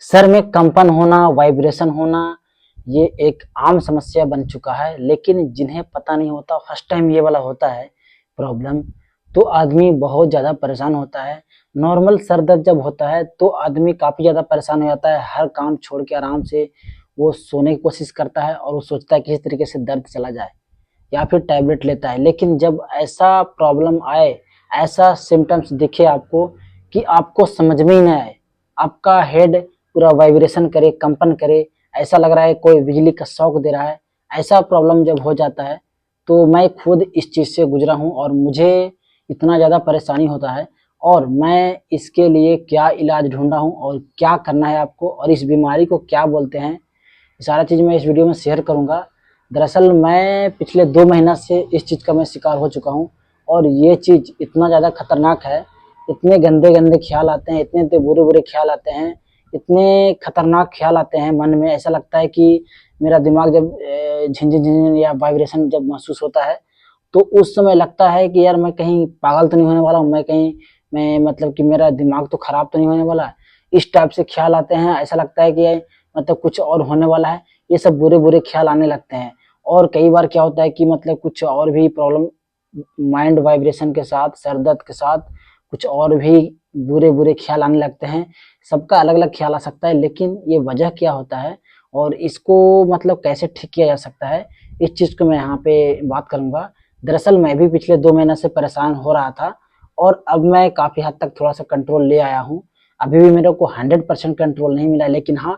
Sir में कंपन होना, वाइब्रेशन होना, ये एक आम समस्या बन चुका है। लेकिन जिन्हें पता नहीं होता, फर्स्ट टाइम ये वाला होता है प्रॉब्लम, तो आदमी बहुत ज़्यादा परेशान होता है। नॉर्मल सर दर्द जब होता है तो आदमी काफ़ी ज़्यादा परेशान हो जाता है। हर काम छोड़ के आराम से वो सोने की कोशिश करता है और वो सोचता है किसी तरीके से दर्द चला जाए, या फिर टैबलेट लेता है। लेकिन जब ऐसा प्रॉब्लम आए, ऐसा सिम्पटम्स दिखे आपको कि आपको समझ में ही ना आए, आपका हेड पूरा वाइब्रेशन करे, कंपन करे, ऐसा लग रहा है कोई बिजली का शॉक दे रहा है, ऐसा प्रॉब्लम जब हो जाता है तो मैं खुद इस चीज़ से गुजरा हूँ और मुझे इतना ज़्यादा परेशानी होता है। और मैं इसके लिए क्या इलाज ढूंढा हूँ और क्या करना है आपको, और इस बीमारी को क्या बोलते हैं, सारा चीज़ मैं इस वीडियो में शेयर करूँगा। दरअसल मैं पिछले 2 महीना से इस चीज़ का मैं शिकार हो चुका हूँ और ये चीज़ इतना ज़्यादा खतरनाक है, इतने गंदे-गंदे ख्याल आते हैं, इतने बुरे-बुरे ख्याल आते हैं, इतने खतरनाक ख्याल आते हैं मन में। ऐसा लगता है कि मेरा दिमाग जब झिन-झिन-झिन या वाइब्रेशन जब महसूस होता है, तो उस समय लगता है कि यार मैं कहीं पागल तो नहीं होने वाला हूँ, मैं मतलब कि मेरा दिमाग तो खराब तो नहीं होने वाला। इस टाइप से ख्याल आते हैं, ऐसा लगता है कि मतलब कुछ और होने वाला है। ये सब बुरे-बुरे ख्याल आने लगते हैं। और कई बार क्या होता है कि मतलब कुछ और भी प्रॉब्लम माइंड वाइब्रेशन के साथ, सर दर्द के साथ कुछ और भी बुरे-बुरे ख्याल आने लगते हैं। सबका अलग-अलग ख्याल आ सकता है, लेकिन ये वजह क्या होता है और इसको मतलब कैसे ठीक किया जा सकता है, इस चीज़ को मैं यहाँ पे बात करूँगा। दरअसल मैं भी पिछले 2 महीने से परेशान हो रहा था और अब मैं काफ़ी हद तक थोड़ा-सा कंट्रोल ले आया हूँ। अभी भी मेरे को 100% कंट्रोल नहीं मिला, लेकिन हाँ,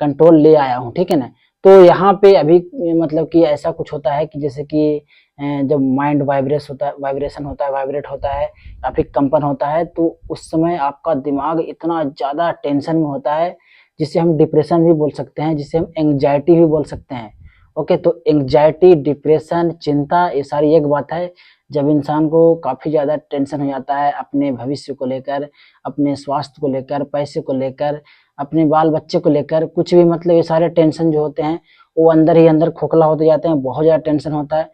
कंट्रोल ले आया हूँ, ठीक है ना? तो यहाँ पे अभी मतलब कि ऐसा कुछ होता है कि जैसे कि जब माइंड वाइब्रेशन होता है, वाइब्रेट होता है या फिर कंपन होता है, तो उस समय आपका दिमाग इतना ज़्यादा टेंशन में होता है, जिसे हम डिप्रेशन भी बोल सकते हैं, जिसे हम एंग्ज़ायटी भी बोल सकते हैं। ओके, तो एंग्ज़ायटी, डिप्रेशन, चिंता, ये सारी एक बात है। जब इंसान को काफ़ी ज़्यादा टेंशन हो जाता है अपने भविष्य को लेकर, अपने स्वास्थ्य को लेकर, पैसे को लेकर, अपने बाल-बच्चे को लेकर, कुछ भी मतलब ये सारे टेंशन जो होते हैं, वो अंदर ही अंदर खोखला होते जाते हैं, बहुत ज़्यादा टेंशन होता है।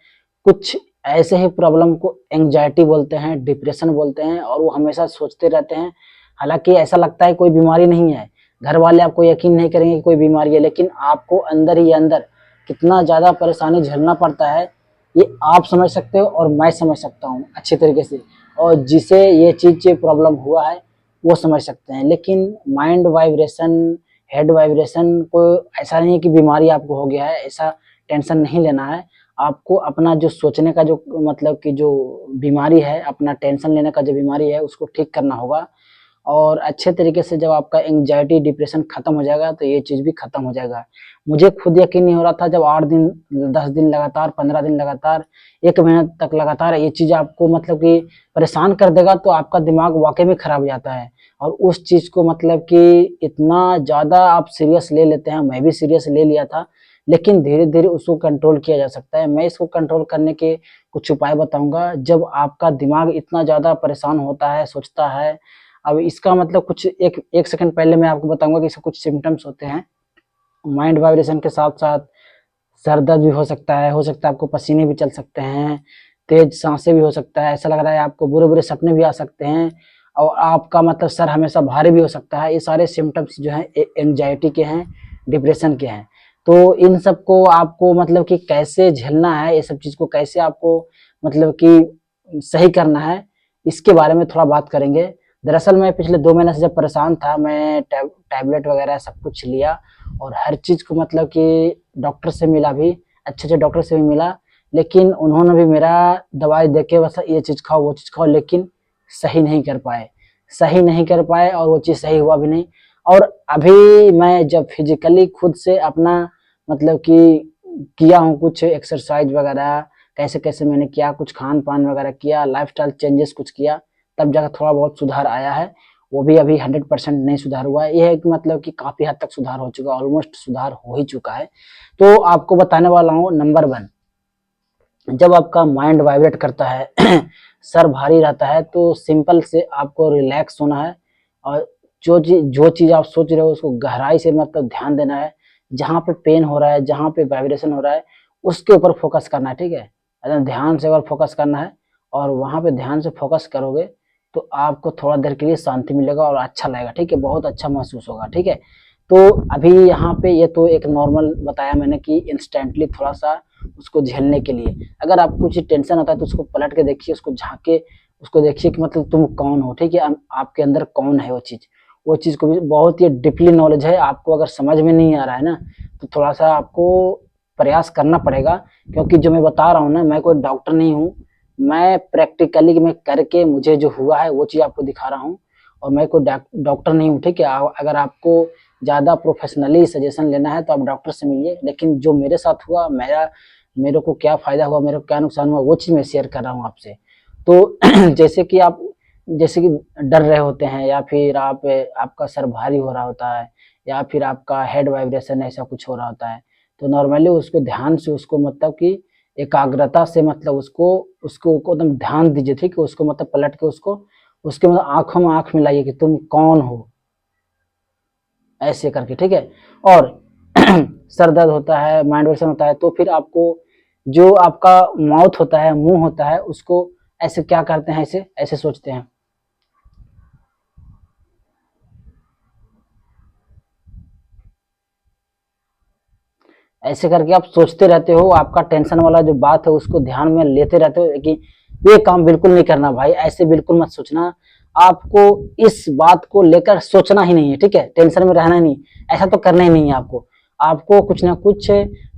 कुछ ऐसे ही प्रॉब्लम को एंग्ज़ायटी बोलते हैं, डिप्रेशन बोलते हैं और वो हमेशा सोचते रहते हैं। हालाँकि ऐसा लगता है कोई बीमारी नहीं है, घर वाले आपको यकीन नहीं करेंगे कि कोई बीमारी है, लेकिन आपको अंदर ही अंदर कितना ज़्यादा परेशानी झेलना पड़ता है, ये आप समझ सकते हो और मैं समझ सकता हूँ अच्छे तरीके से, और जिसे ये चीज़ प्रॉब्लम हुआ है, वो समझ सकते हैं। लेकिन माइंड वाइब्रेशन, हेड वाइब्रेशन को ऐसा नहीं है कि बीमारी आपको हो गया है, ऐसा टेंशन नहीं लेना है। आपको अपना जो सोचने का जो मतलब कि जो बीमारी है, अपना टेंशन लेने का जो बीमारी है, उसको ठीक करना होगा। और अच्छे तरीके से जब आपका एंग्जायटी, डिप्रेशन खत्म हो जाएगा, तो ये चीज़ भी खत्म हो जाएगा। मुझे खुद यकीन नहीं हो रहा था जब 8 दिन, 10 दिन लगातार, 15 दिन लगातार, 1 महीना तक लगातार ये चीज़ आपको मतलब कि परेशान कर देगा, तो आपका दिमाग वाक़ई में खराब हो जाता है। और उस चीज़ को मतलब कि इतना ज़्यादा आप सीरियस ले लेते हैं, मैं भी सीरियस ले लिया था, लेकिन धीरे-धीरे उसको कंट्रोल किया जा सकता है। मैं इसको कंट्रोल करने के कुछ उपाय बताऊँगा। जब आपका दिमाग इतना ज़्यादा परेशान होता है, सोचता है, अब इसका मतलब कुछ एक 1 सेकंड पहले मैं आपको बताऊँगा कि इसके कुछ सिम्पटम्स होते हैं। माइंड वाइब्रेशन के साथ-साथ सर दर्द भी हो सकता है आपको पसीने भी चल सकते हैं, तेज़ साँसें भी हो सकता है, ऐसा लग रहा है आपको बुरे-बुरे सपने भी आ सकते हैं और आपका मतलब सर हमेशा भारी भी हो सकता है। ये सारे सिम्पटम्स जो हैं एंग्जायटी के हैं, डिप्रेशन के हैं। तो इन सबको आपको मतलब कि कैसे झेलना है, ये सब चीज़ को कैसे आपको मतलब कि सही करना है, इसके बारे में थोड़ा बात करेंगे। दरअसल मैं पिछले 2 महीने से जब परेशान था, मैं टैबलेट वगैरह सब कुछ लिया और हर चीज़ को मतलब कि डॉक्टर से मिला भी, अच्छे-अच्छे डॉक्टर से भी मिला, लेकिन उन्होंने भी मेरा दवाई देके बस ये चीज़ खाओ, वो चीज़ खाओ, लेकिन सही नहीं कर पाए। सही नहीं कर पाए और वो चीज़ सही हुआ भी नहीं। और अभी मैं जब फिज़िकली खुद से अपना मतलब कि किया हूँ कुछ एक्सरसाइज़ वगैरह, कैसे-कैसे मैंने किया, कुछ खान-पान वगैरह किया, लाइफ़स्टाइल चेंजेस कुछ किया, तब जाकर थोड़ा बहुत सुधार आया है। वो भी अभी 100% नहीं सुधार हुआ है। ये है कि मतलब कि काफ़ी हद तक सुधार हो चुका है, ऑलमोस्ट सुधार हो ही चुका है। तो आपको बताने वाला हूँ नंबर 1, जब आपका माइंड वाइब्रेट करता है, सर भारी रहता है, तो सिंपल से आपको रिलैक्स होना है और जो चीज़ आप सोच रहे हो उसको गहराई से मतलब ध्यान देना है। जहाँ पे पेन हो रहा है, जहाँ पे वाइब्रेशन हो रहा है, उसके ऊपर फ़ोकस करना है, ठीक है? एकदम ध्यान से अगर फ़ोकस करना है और वहाँ पे ध्यान से फ़ोकस करोगे, तो आपको थोड़ा देर के लिए शांति मिलेगा और अच्छा लगेगा, ठीक है? बहुत अच्छा महसूस होगा, ठीक है? तो अभी यहाँ पे ये तो एक नॉर्मल बताया मैंने कि इंस्टेंटली थोड़ा सा उसको झेलने के लिए, अगर आपको कुछ टेंशन आता है तो उसको पलट के देखिए, उसको झांक के उसको देखिए कि मतलब तुम कौन हो, ठीक है, आपके अंदर कौन है वो चीज़ को भी बहुत ही डीपली नॉलेज है। आपको अगर समझ में नहीं आ रहा है ना, तो थोड़ा सा आपको प्रयास करना पड़ेगा, क्योंकि जो मैं बता रहा हूँ ना, मैं कोई डॉक्टर नहीं हूँ, मैं प्रैक्टिकली मैं करके मुझे जो हुआ है वो चीज़ आपको दिखा रहा हूँ, और मैं कोई डॉक्टर नहीं हूँ, ठीक है। अगर आपको ज़्यादा प्रोफेशनली सजेशन लेना है तो आप डॉक्टर से मिलिए, लेकिन जो मेरे साथ हुआ, मेरे को क्या फ़ायदा हुआ, मेरे को क्या नुकसान हुआ, वो चीज़ मैं शेयर कर रहा हूँ आपसे। तो जैसे कि डर रहे होते हैं, या फिर आपका सर भारी हो रहा होता है, या फिर आपका हेड वाइब्रेशन ऐसा कुछ हो रहा होता है, तो नॉर्मली उसको ध्यान से, उसको मतलब कि एकाग्रता से, मतलब उसको उसको एकदम ध्यान दीजिए, ठीक है। उसको मतलब पलट के उसके मतलब आंखों में आंख मिलाइए कि तुम कौन हो, ऐसे करके, ठीक है। और सर दर्द होता है, माइंड वाइब्रेशन होता है, तो फिर आपको जो आपका माउथ होता है, मुंह होता है, उसको ऐसे क्या करते हैं, ऐसे ऐसे सोचते हैं, ऐसे करके आप सोचते रहते हो, आपका टेंशन वाला जो बात है उसको ध्यान में लेते रहते हो कि ये काम बिल्कुल नहीं करना भाई, ऐसे बिल्कुल मत सोचना, आपको इस बात को लेकर सोचना ही नहीं है, ठीक है, टेंशन में रहना ही नहीं, ऐसा तो करना ही नहीं है आपको। आपको कुछ ना कुछ,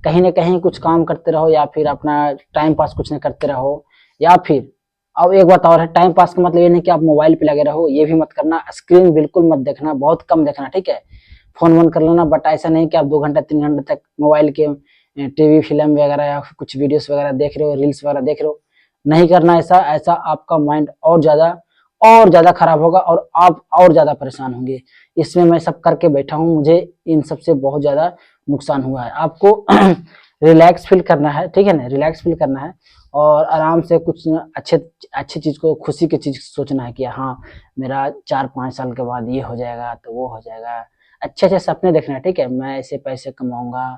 कहीं ना कहीं कुछ काम करते रहो, या फिर अपना टाइम पास कुछ ना करते रहो, या फिर अब एक बात और है, टाइम पास का मतलब ये नहीं कि आप मोबाइल पे लगे रहो, ये भी मत करना, स्क्रीन बिल्कुल मत देखना, बहुत कम देखना, ठीक है। फोन वोन कर लेना, बट ऐसा नहीं कि आप 2 घंटा 3 घंटे तक मोबाइल के टीवी फिल्म वगैरह या कुछ वीडियोस वगैरह देख रहे हो, रील्स वगैरह देख रहे हो, नहीं करना ऐसा। ऐसा आपका माइंड और ज्यादा खराब होगा, और आप और ज्यादा परेशान होंगे। इसमें मैं सब करके बैठा हूँ, मुझे इन सब से बहुत ज्यादा नुकसान हुआ है। आपको रिलैक्स फील करना है, ठीक है ना, रिलैक्स फील करना है, और आराम से कुछ अच्छे अच्छी चीज को, खुशी की चीज सोचना है कि हाँ, मेरा 4-5 साल के बाद ये हो जाएगा, तो वो हो जाएगा, अच्छे अच्छे सपने देखना है, ठीक है। मैं ऐसे पैसे कमाऊंगा,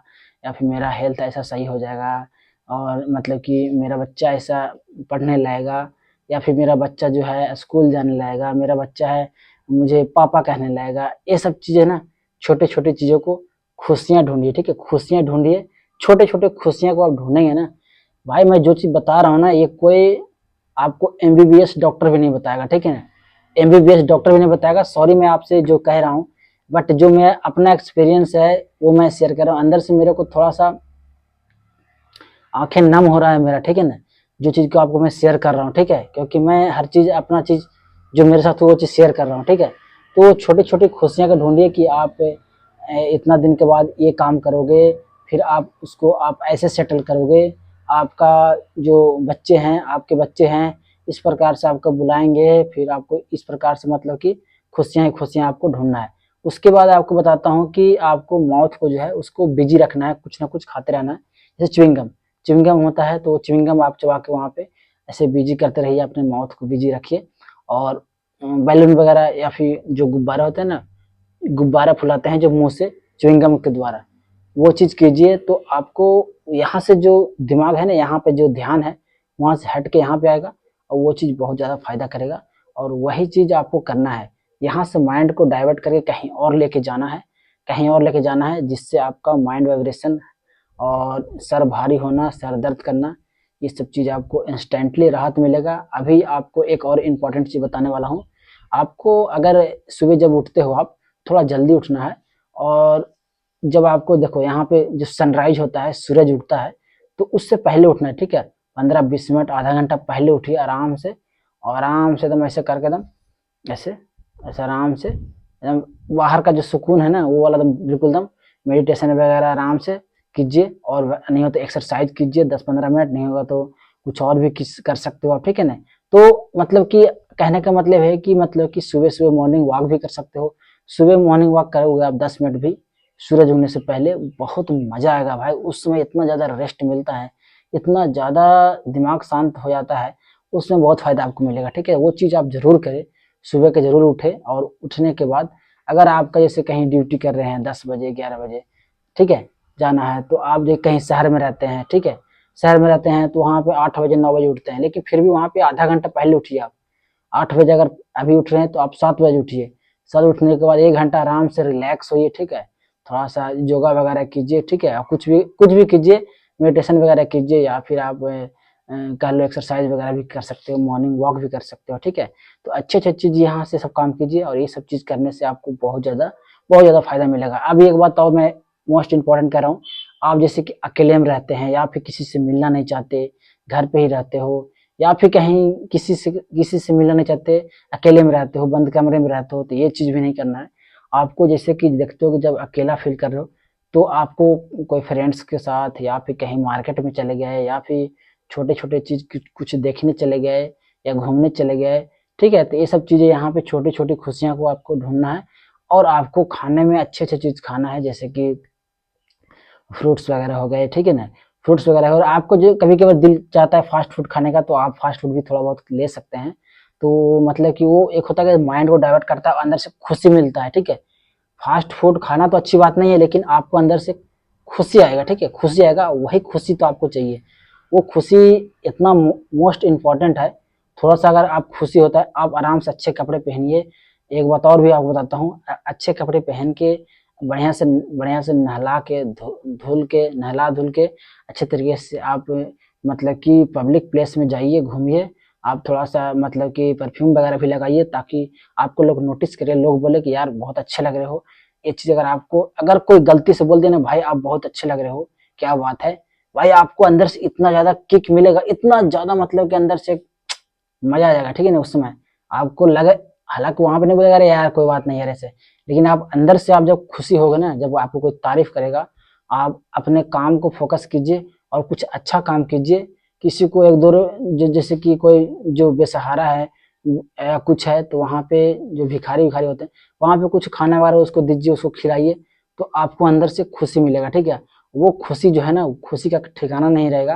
या फिर मेरा हेल्थ ऐसा सही हो जाएगा, और मतलब कि मेरा बच्चा ऐसा पढ़ने लगेगा, या फिर मेरा बच्चा जो है स्कूल जाने लगेगा, मेरा बच्चा है मुझे पापा कहने लगेगा, ये सब चीजें ना, छोटे छोटे चीजों को खुशियां ढूंढिए, ठीक है, खुशियां ढूंढिए, छोटे छोटे खुशियां को आप ढूंढेंगे ना, भाई मैं जो चीज बता रहा हूँ ना, ये कोई आपको एमबीबीएस डॉक्टर भी नहीं बताएगा, ठीक है ना, एमबीबीएस डॉक्टर भी नहीं बताएगा, सॉरी मैं आपसे जो कह रहा हूँ, बट जो मैं अपना एक्सपीरियंस है वो मैं शेयर कर रहा हूँ, अंदर से मेरे को थोड़ा सा आंखें नम हो रहा है मेरा, ठीक है ना, जो चीज को आपको मैं शेयर कर रहा हूँ, ठीक है, क्योंकि मैं हर चीज अपना चीज जो मेरे साथ हुआ वो चीज शेयर कर रहा हूँ, ठीक है। तो छोटी छोटी खुशियां का ढूंढिए कि आप इतना दिन के बाद ये काम करोगे, फिर आप उसको आप ऐसे सेटल करोगे, आपका जो बच्चे हैं, आपके बच्चे हैं, इस प्रकार से आपको बुलाएंगे, फिर आपको इस प्रकार से मतलब कि खुशियां ही खुशियां आपको ढूंढना है। उसके बाद आपको बताता हूँ कि आपको माउथ को जो है उसको बिजी रखना है, कुछ ना कुछ खाते रहना है, जैसे च्युइंगम, च्युइंगम होता है, तो च्युइंगम आप चबा के वहाँ पे ऐसे बिजी करते रहिए, अपने माउथ को बिजी रखिए। और बैलून वगैरह या फिर जो गुब्बारा होता है ना, गुब्बारा फुलाते हैं जो मुंह से च्युइंगम के द्वारा, वो चीज कीजिए, तो आपको यहाँ से जो दिमाग है ना, यहाँ पे जो ध्यान है, वहां से हट के यहाँ पे आएगा, और वो चीज बहुत ज्यादा फायदा करेगा। और वही चीज आपको करना है, यहाँ से माइंड को डाइवर्ट करके कहीं और लेके जाना है, कहीं और लेके जाना है, जिससे आपका माइंड वाइब्रेशन और सर भारी होना, सर दर्द करना, ये सब चीज़ आपको इंस्टेंटली राहत मिलेगा। अभी आपको एक और इम्पॉर्टेंट चीज़ बताने वाला हूँ। आपको अगर सुबह जब उठते हो आप, थोड़ा जल्दी उठना है, और जब आपको देखो यहाँ पे जो सनराइज होता है, सूरज उगता है, तो उससे पहले उठना है, ठीक है। 15-20 मिनट, आधा घंटा पहले उठिए आराम से, और आराम से एकदम ऐसे करके, एकदम ऐसे ऐसे आराम से, एकदम बाहर का जो सुकून है ना, वो वाला एकदम बिल्कुल एकदम मेडिटेशन वगैरह आराम से कीजिए, और नहीं हो तो एक्सरसाइज कीजिए 10-15 मिनट, नहीं होगा तो कुछ और भी किस कर सकते हो आप, ठीक है ना। तो मतलब कि कहने का मतलब है कि मतलब कि सुबह सुबह मॉर्निंग वॉक भी कर सकते हो। सुबह मॉर्निंग वॉक करोगे आप 10 मिनट भी, सूरज उगने से पहले, बहुत मजा आएगा भाई, उस समय इतना ज्यादा रेस्ट मिलता है, इतना ज्यादा दिमाग शांत हो जाता है, उसमें बहुत फायदा आपको मिलेगा, ठीक है। वो चीज आप जरूर करें, सुबह के जरूर उठे, और उठने के बाद अगर आपका जैसे कहीं ड्यूटी कर रहे हैं 10 बजे 11 बजे, ठीक है, जाना है, तो आप जो कहीं शहर में रहते हैं, ठीक है, शहर में रहते हैं तो वहाँ पे 8 बजे 9 बजे उठते हैं, लेकिन फिर भी वहाँ पे आधा घंटा पहले उठिए आप। 8 बजे अगर अभी उठ रहे हैं तो आप 7 बजे उठिए, 7 उठने के बाद 1 घंटा आराम से रिलैक्स होइए, ठीक है। थोड़ा सा योगा वगैरह कीजिए, ठीक है, कुछ भी कीजिए, मेडिटेशन वगैरह कीजिए, या फिर आप कह लो एक्सरसाइज वगैरह भी कर सकते हो, मॉर्निंग वॉक भी कर सकते हो, ठीक है। तो अच्छे अच्छे चीज यहाँ से सब काम कीजिए, और ये सब चीज करने से आपको बहुत ज्यादा फायदा मिलेगा। अब एक बात और मैं मोस्ट इंपॉर्टेंट कह रहा हूँ, आप जैसे कि अकेले में रहते हैं, या फिर किसी से मिलना नहीं चाहते, घर पे ही रहते हो, या फिर कहीं किसी से मिलना नहीं चाहते, अकेले में रहते हो, बंद कमरे में रहते हो, तो ये चीज भी नहीं करना है आपको। जैसे कि देखते हो कि जब अकेला फील कर रहे हो, तो आपको कोई फ्रेंड्स के साथ, या फिर कहीं मार्केट में चले गए, या फिर छोटे छोटे चीज कुछ देखने चले गए, या घूमने चले गए, ठीक है। तो ये सब चीजें यहाँ पे छोटी छोटी खुशियां को आपको ढूंढना है, और आपको खाने में अच्छे अच्छे चीज खाना है, जैसे कि फ्रूट्स वगैरह हो गए, ठीक है ना, फ्रूट्स वगैरह। और आपको जो कभी कभार दिल चाहता है फास्ट फूड खाने का, तो आप फास्ट फूड भी थोड़ा बहुत ले सकते हैं। तो मतलब कि वो एक होता है कि माइंड को डाइवर्ट करता है, अंदर से खुशी मिलता है, ठीक है। फास्ट फूड खाना तो अच्छी बात नहीं है, लेकिन आपको अंदर से खुशी आएगा, ठीक है, खुशी आएगा, वही खुशी तो आपको चाहिए। वो खुशी इतना मोस्ट इम्पोर्टेंट है। थोड़ा सा अगर आप खुशी होता है, आप आराम से अच्छे कपड़े पहनिए। एक बात और भी आपको बताता हूँ, अच्छे कपड़े पहन के बढ़िया से नहला धुल के अच्छे तरीके से आप मतलब कि पब्लिक प्लेस में जाइए, घूमिए। आप थोड़ा सा मतलब कि परफ्यूम वगैरह भी लगाइए, ताकि आपको लोग नोटिस करें, लोग बोले कि यार बहुत अच्छे लग रहे हो। ये चीज अगर कोई गलती से बोल देना भाई आप बहुत अच्छे लग रहे हो, क्या बात है, भाई आपको अंदर से इतना ज्यादा किक मिलेगा, इतना ज्यादा मतलब कि अंदर से मजा आ जाएगा, ठीक है ना। उस समय आपको लगे, हालांकि वहां पे नहीं बोलेगा अरे यार कोई बात नहीं यार ऐसे, लेकिन आप अंदर से आप जब खुशी होगे ना, जब आपको कोई तारीफ करेगा, आप अपने काम को फोकस कीजिए, और कुछ अच्छा काम कीजिए। किसी को एक दो जैसे कि कोई जो बेसहारा है या कुछ है, तो वहां पे जो भिखारी विखारी होते हैं, वहां पे कुछ खाना वगैरह उसको दीजिए, उसको खिलाइए, तो आपको अंदर से खुशी मिलेगा, ठीक है। वो खुशी जो है ना, खुशी का ठिकाना नहीं रहेगा।